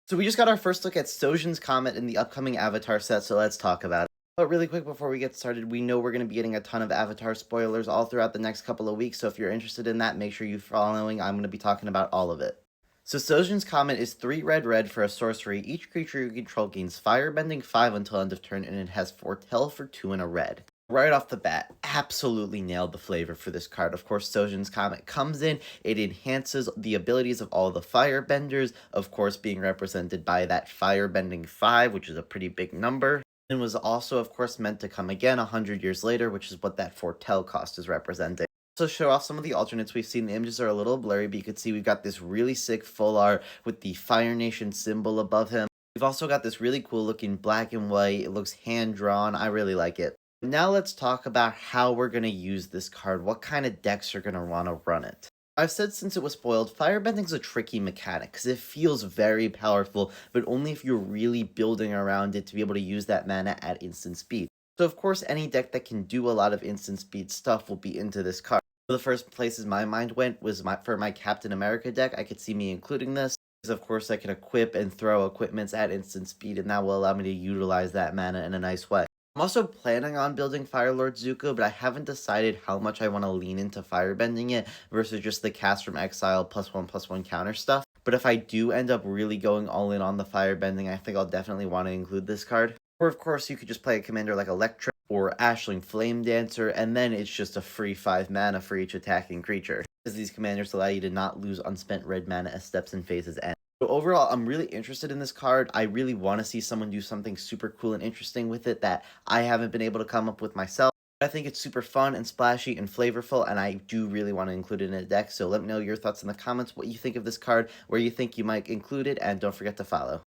So we just got our first look at Sojin's Comet in the upcoming Avatar set, so let's talk about it. But really quick before we get started, we know we're going to be getting a ton of Avatar spoilers all throughout the next couple of weeks, so if you're interested in that, make sure you're following. I'm going to be talking about all of it. So Sojin's Comet is 3 red for a sorcery. Each creature you control gains Firebending 5 until end of turn, and it has Foretell for 2 and a red. Right off the bat, absolutely nailed the flavor for this card. Of course, Sojin's Comet comes in, it enhances the abilities of all the firebenders, of course being represented by that Firebending 5, which is a pretty big number, and was also, of course, meant to come again 100 years later, which is what that Foretell cost is representing. So show off some of the alternates we've seen. The images are a little blurry, but you can see we've got this really sick full art with the Fire Nation symbol above him. We've also got this really cool looking black and white. It looks hand-drawn. I really like it. Now let's talk about how we're going to use this card, what kind of decks are going to want to run it. I've said since it was spoiled, Firebending's a tricky mechanic because it feels very powerful, but only if you're really building around it to be able to use that mana at instant speed. So of course any deck that can do a lot of instant speed stuff will be into this card. The first places my mind went was for my Captain America deck. I could see me including this, because of course I can equip and throw equipments at instant speed, and that will allow me to utilize that mana in a nice way. I'm also planning on building Firelord Zuko, but I haven't decided how much I want to lean into firebending it versus just the cast from exile +1/+1 counter stuff. But if I do end up really going all in on the firebending, I think I'll definitely want to include this card. Or of course, you could just play a commander like Electra or Ashling Flame Dancer, and then it's just a free 5 mana for each attacking creature, as these commanders allow you to not lose unspent red mana as steps and phases end. So overall, I'm really interested in this card. I really want to see someone do something super cool and interesting with it that I haven't been able to come up with myself. I think it's super fun and splashy and flavorful, and I do really want to include it in a deck. So let me know your thoughts in the comments, what you think of this card, where you think you might include it, and don't forget to follow.